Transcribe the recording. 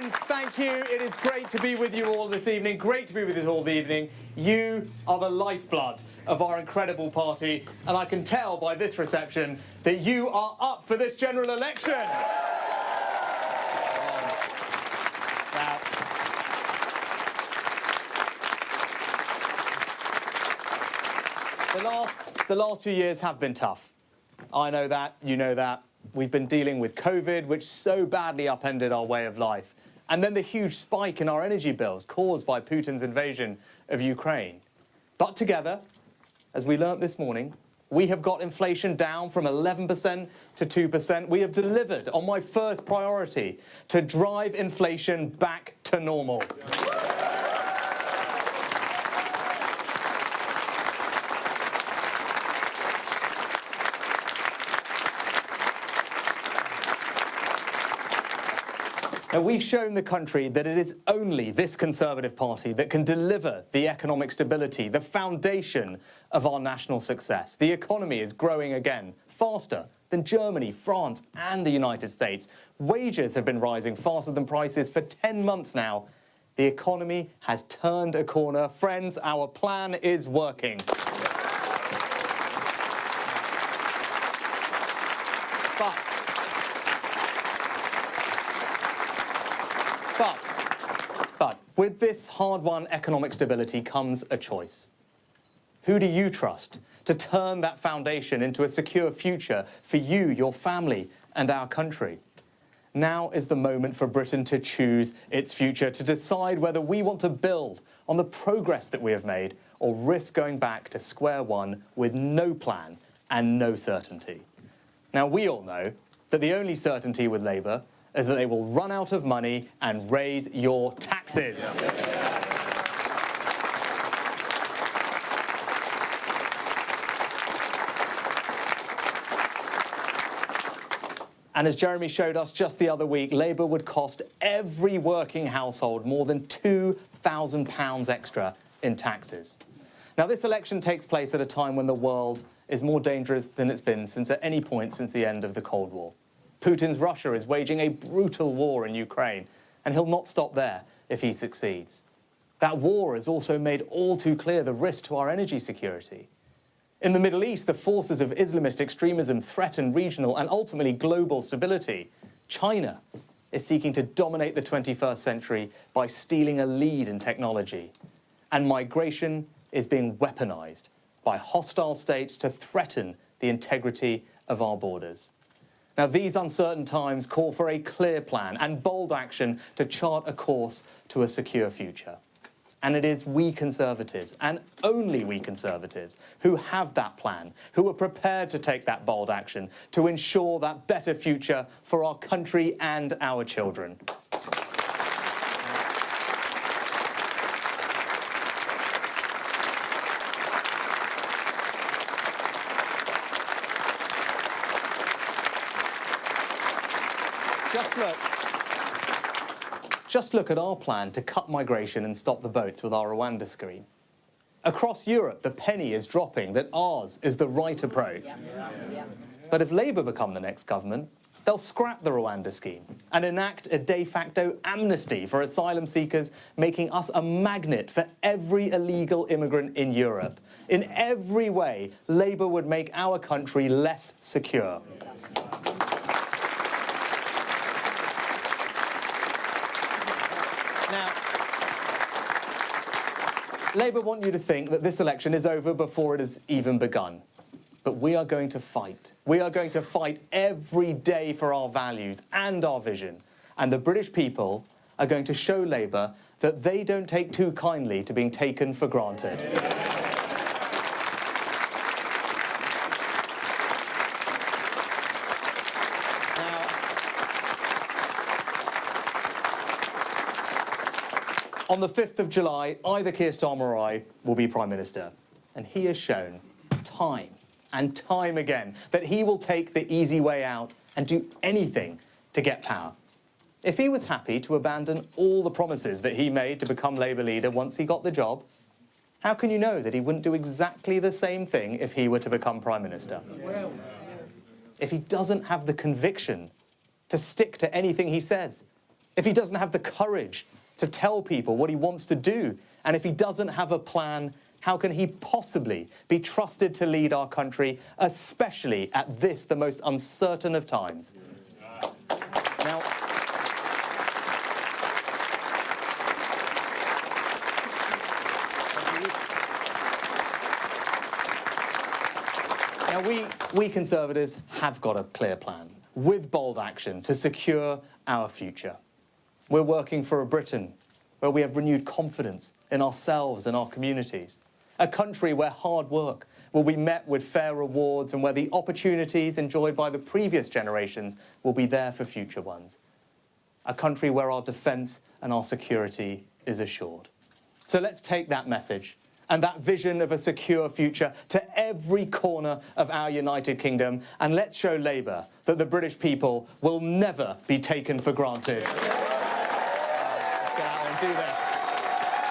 friends, thank you. It is great to be with you all this evening. Great to be with you all the evening. You are the lifeblood of our incredible party, and I can tell by this reception that you are up for this general election. Now, the last few years have been tough. I know that, you know that. We've been dealing with COVID, which so badly upended our way of life. And then the huge spike in our energy bills caused by Putin's invasion of Ukraine. But together, as we learnt this morning, we have got inflation down from 11% to 2%. We have delivered on my first priority, to drive inflation back to normal. Now, we've shown the country that it is only this Conservative Party that can deliver the economic stability, the foundation of our national success. The economy is growing again, faster than Germany, France and the United States. Wages have been rising faster than prices for 10 months now. The economy has turned a corner. Friends, our plan is working. But with this hard-won economic stability comes a choice. Who do you trust to turn that foundation into a secure future for you, your family, and our country? Now is the moment for Britain to choose its future, to decide whether we want to build on the progress that we have made or risk going back to square one with no plan and no certainty. Now, we all know that the only certainty with Labour is that they will run out of money and raise your taxes. And as Jeremy showed us just the other week, Labour would cost every working household more than £2,000 extra in taxes. Now, this election takes place at a time when the world is more dangerous than it's been since at any point since the end of the Cold War. Putin's Russia is waging a brutal war in Ukraine, and he'll not stop there if he succeeds. That war has also made all too clear the risk to our energy security. In the Middle East, the forces of Islamist extremism threaten regional and ultimately global stability. China is seeking to dominate the 21st century by stealing a lead in technology. And migration is being weaponized by hostile states to threaten the integrity of our borders. Now, these uncertain times call for a clear plan and bold action to chart a course to a secure future. And it is we Conservatives, and only we Conservatives, who have that plan, who are prepared to take that bold action to ensure that better future for our country and our children. Just look at our plan to cut migration and stop the boats with our Rwanda scheme. Across Europe, the penny is dropping that ours is the right approach. But if Labour become the next government, they'll scrap the Rwanda scheme and enact a de facto amnesty for asylum seekers, making us a magnet for every illegal immigrant in Europe. In every way, Labour would make our country less secure. Now, Labour want you to think that this election is over before it has even begun. But we are going to fight. We are going to fight every day for our values and our vision. And the British people are going to show Labour that they don't take too kindly to being taken for granted. On the 5th of July, either Keir Starmer or I will be Prime Minister. And he has shown time and time again that he will take the easy way out and do anything to get power. If he was happy to abandon all the promises that he made to become Labour leader once he got the job, how can you know that he wouldn't do exactly the same thing if he were to become Prime Minister? If he doesn't have the conviction to stick to anything he says, if he doesn't have the courage to tell people what he wants to do, and if he doesn't have a plan, how can he possibly be trusted to lead our country, especially at this, the most uncertain of times? Now, we Conservatives have got a clear plan, with bold action, to secure our future. We're working for a Britain where we have renewed confidence in ourselves and our communities. A country where hard work will be met with fair rewards and where the opportunities enjoyed by the previous generations will be there for future ones. A country where our defence and our security is assured. So let's take that message and that vision of a secure future to every corner of our United Kingdom, and let's show Labour that the British people will never be taken for granted. Let's get out and do this.